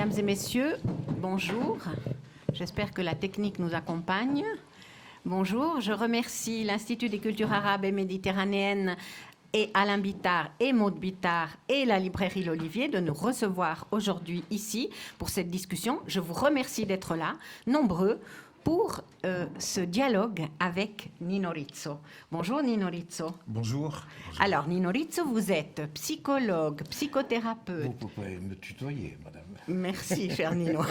Mesdames et messieurs, bonjour. J'espère que la technique nous accompagne. Bonjour, je remercie l'Institut des cultures arabes et méditerranéennes et Alain Bittard et Maude Bittard et la librairie L'Olivier de nous recevoir aujourd'hui ici pour cette discussion. Je vous remercie d'être là, nombreux, pour ce dialogue avec Nino Rizzo. Bonjour Nino Rizzo. Bonjour. Alors Nino Rizzo, vous êtes psychologue, psychothérapeute. Vous pouvez me tutoyer, madame. Merci, cher Nino.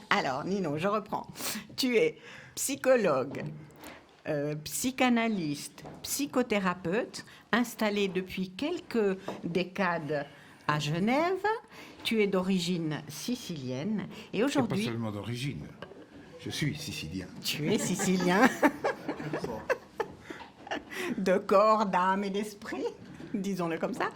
Alors Nino, je reprends. Tu es psychologue, psychanalyste, psychothérapeute, installé depuis quelques décades à Genève. Tu es d'origine sicilienne et aujourd'hui... Et pas seulement d'origine. Je suis sicilien. Tu es sicilien. De corps, d'âme et d'esprit, disons-le comme ça.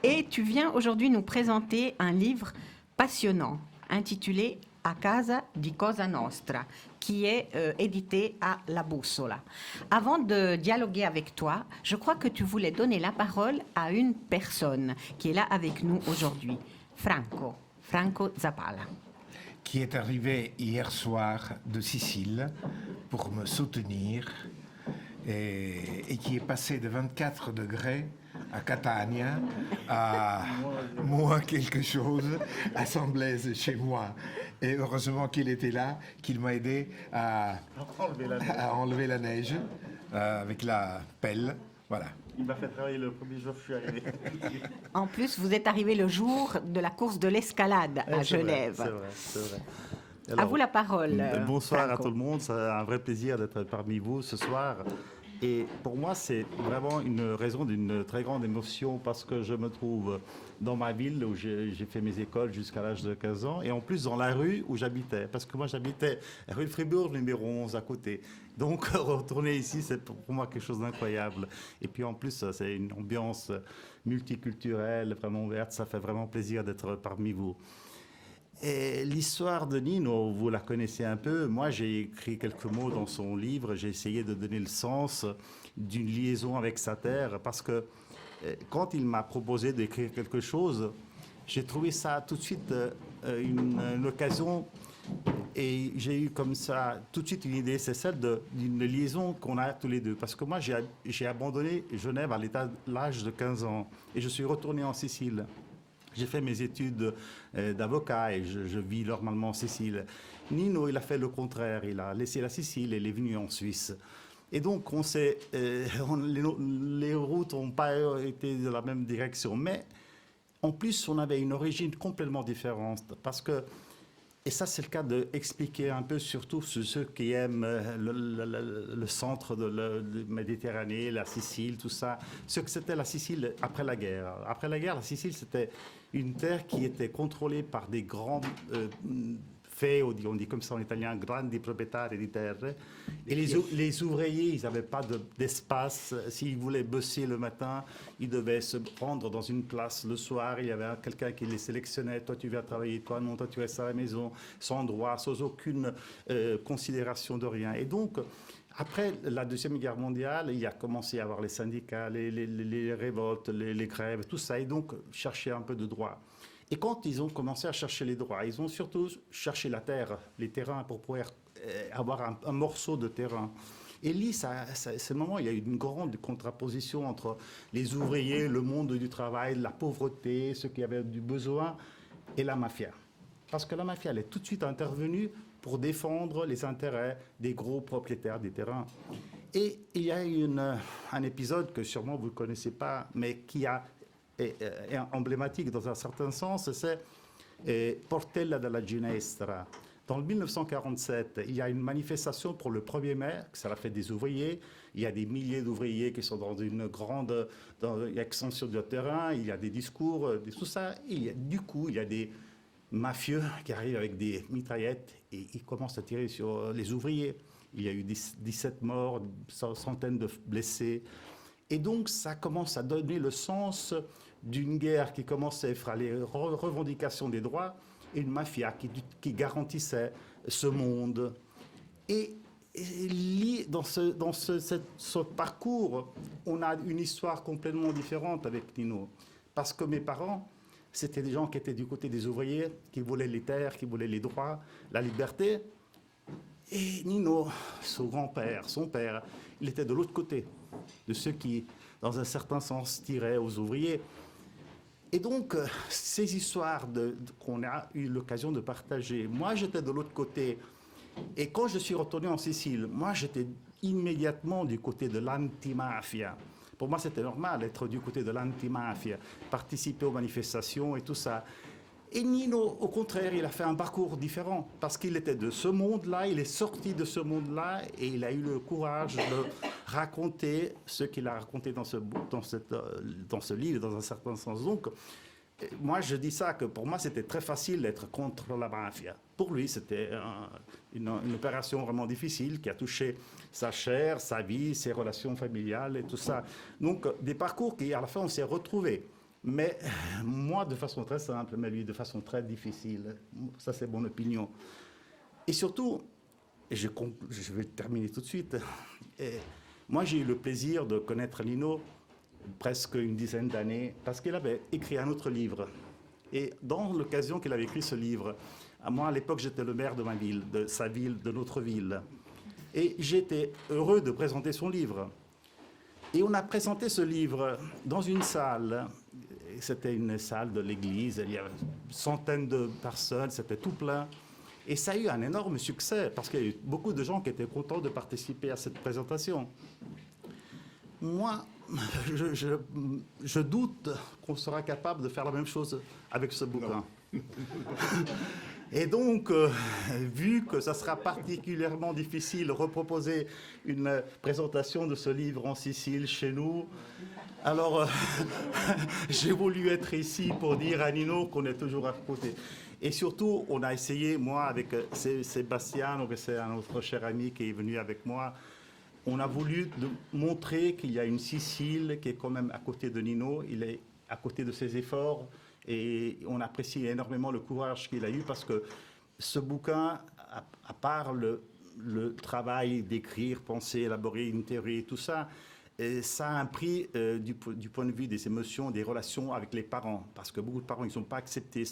Et tu viens aujourd'hui nous présenter un livre passionnant intitulé A casa di Cosa Nostra, qui est édité à La Bussola. Avant de dialoguer avec toi, je crois que tu voulais donner la parole à une personne qui est là avec nous aujourd'hui, Franco Zappala. Qui est arrivé hier soir de Sicile pour me soutenir et qui est passé de 24 degrés à Catania à moins quelque chose, à Samblaise chez moi. Et heureusement qu'il était là, qu'il m'a aidé à enlever la neige avec la pelle. Voilà. Il m'a fait travailler le premier jour que je suis arrivé. En plus, vous êtes arrivé le jour de la course de l'escalade à Genève. C'est vrai. À Alors, vous la parole. Bonsoir Franco. à tout le monde. C'est un vrai plaisir d'être parmi vous ce soir. Et pour moi, c'est vraiment une raison d'une très grande émotion parce que je me trouve dans ma ville où j'ai fait mes écoles jusqu'à l'âge de 15 ans et en plus dans la rue où j'habitais. Parce que moi, j'habitais rue de Fribourg, numéro 11 à côté. Donc, retourner ici, c'est pour moi quelque chose d'incroyable. Et puis en plus, c'est une ambiance multiculturelle, vraiment ouverte. Ça fait vraiment plaisir d'être parmi vous. Et l'histoire de Nino, vous la connaissez un peu. Moi, j'ai écrit quelques mots dans son livre. J'ai essayé de donner le sens d'une liaison avec sa terre. Parce que quand il m'a proposé d'écrire quelque chose, j'ai trouvé ça tout de suite une occasion. Et j'ai eu comme ça tout de suite une idée. C'est celle d'une liaison qu'on a tous les deux. Parce que moi, j'ai abandonné Genève à l'âge de 15 ans. Et je suis retourné en Sicile. J'ai fait mes études d'avocat et je vis normalement en Sicile. Nino, il a fait le contraire. Il a laissé la Sicile et il est venu en Suisse. Et donc, les routes n'ont pas été de la même direction. Mais en plus, on avait une origine complètement différente. Parce que, et ça, c'est le cas d'expliquer un peu, surtout ceux qui aiment le centre de Méditerranée, la Sicile, tout ça, ce que c'était la Sicile après la guerre. Après la guerre, la Sicile, c'était une terre qui était contrôlée par des grands feudi, on dit comme ça en italien, grandi proprietari di terre. Et les ouvriers, ils n'avaient pas d'espace. S'ils voulaient bosser le matin, ils devaient se rendre dans une place le soir. Il y avait quelqu'un qui les sélectionnait. Toi, tu viens travailler. Toi, non, toi, tu restes à la maison, sans droit, sans aucune considération de rien. Et donc, après la Deuxième Guerre mondiale, il a commencé à avoir les syndicats, les révoltes, les grèves, tout ça. Et donc, chercher un peu de droit. Et quand ils ont commencé à chercher les droits, ils ont surtout cherché la terre, les terrains, pour pouvoir avoir un morceau de terrain. Et là, c'est le moment où il y a eu une grande contraposition entre les ouvriers, le monde du travail, la pauvreté, ceux qui avaient du besoin, et la mafia. Parce que la mafia, elle est tout de suite intervenue pour défendre les intérêts des gros propriétaires des terrains. Et il y a eu un épisode que sûrement vous ne connaissez pas, mais qui est emblématique dans un certain sens, c'est Portella della Ginestra. Dans le 1947, il y a une manifestation pour le 1er mai, c'est la fête des ouvriers. Il y a des milliers d'ouvriers qui sont dans une grande extension de terrain, il y a des discours, tout ça. Du coup, il y a des mafieux qui arrivent avec des mitraillettes et ils commencent à tirer sur les ouvriers. Il y a eu 17 morts, centaines de blessés. Et donc, ça commence à donner le sens d'une guerre qui commençait à faire les revendications des droits et une mafia qui garantissait ce monde. Et dans ce parcours, on a une histoire complètement différente avec Nino. Parce que mes parents C'était des gens qui étaient du côté des ouvriers, qui voulaient les terres, qui voulaient les droits, la liberté. Et Nino, son grand-père, son père, il était de l'autre côté, de ceux qui, dans un certain sens, tiraient aux ouvriers. Et donc, ces histoires qu'on a eu l'occasion de partager, moi j'étais de l'autre côté. Et quand je suis retourné en Sicile, moi j'étais immédiatement du côté de l'antimafia. Pour moi, c'était normal d'être du côté de l'antimafia, participer aux manifestations et tout ça. Et Nino, au contraire, il a fait un parcours différent parce qu'il était de ce monde-là, il est sorti de ce monde-là et il a eu le courage de raconter ce qu'il a raconté dans ce livre, dans un certain sens. Donc, moi, je dis ça, que pour moi, c'était très facile d'être contre la mafia. Pour lui, c'était une opération vraiment difficile qui a touché sa chair, sa vie, ses relations familiales et tout ça. Donc, des parcours qui, à la fin, on s'est retrouvés. Mais moi, de façon très simple, mais lui, de façon très difficile. Ça, c'est mon opinion. Et surtout, et je vais terminer tout de suite, moi, j'ai eu le plaisir de connaître Nino presque une dizaine d'années, parce qu'il avait écrit un autre livre. Et dans l'occasion qu'il avait écrit ce livre, moi, à l'époque, j'étais le maire de ma ville, de sa ville, de notre ville. Et j'étais heureux de présenter son livre. Et on a présenté ce livre dans une salle. C'était une salle de l'église, il y avait centaines de personnes, c'était tout plein. Et ça a eu un énorme succès, parce qu'il y a eu beaucoup de gens qui étaient contents de participer à cette présentation. Moi, je doute qu'on sera capable de faire la même chose avec ce bouquin. Et donc, vu que ça sera particulièrement difficile de reproposer une présentation de ce livre en Sicile chez nous, alors j'ai voulu être ici pour dire à Nino qu'on est toujours à côté. Et surtout, on a essayé, moi, avec Sébastien, c'est un autre cher ami qui est venu avec moi, on a voulu montrer qu'il y a une Sicile qui est quand même à côté de Nino, il est à côté de ses efforts, et on apprécie énormément le courage qu'il a eu, parce que ce bouquin, à part le travail d'écrire, penser, élaborer une théorie, tout ça, ça a un prix du point de vue des émotions, des relations avec les parents, parce que beaucoup de parents, ils n'ont pas accepté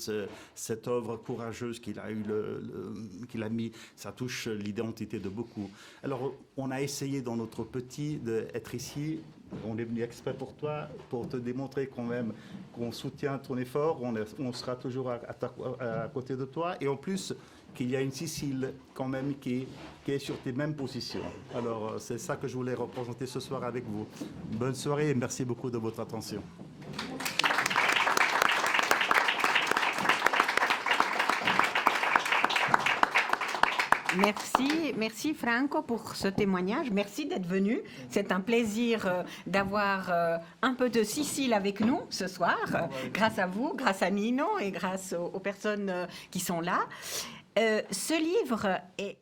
cette œuvre courageuse qu'il a mis. Ça touche l'identité de beaucoup. Alors, on a essayé dans notre petit d'être ici. On est venu exprès pour toi, pour te démontrer quand même qu'on soutient ton effort. On sera toujours à côté de toi. Et en plus, qu'il y a une Sicile quand même qui est sur tes mêmes positions. Alors, c'est ça que je voulais représenter ce soir avec vous. Bonne soirée et merci beaucoup de votre attention. Merci Franco pour ce témoignage. Merci d'être venu. C'est un plaisir d'avoir un peu de Sicile avec nous ce soir, grâce à vous, grâce à Nino et grâce aux personnes qui sont là. Ce livre est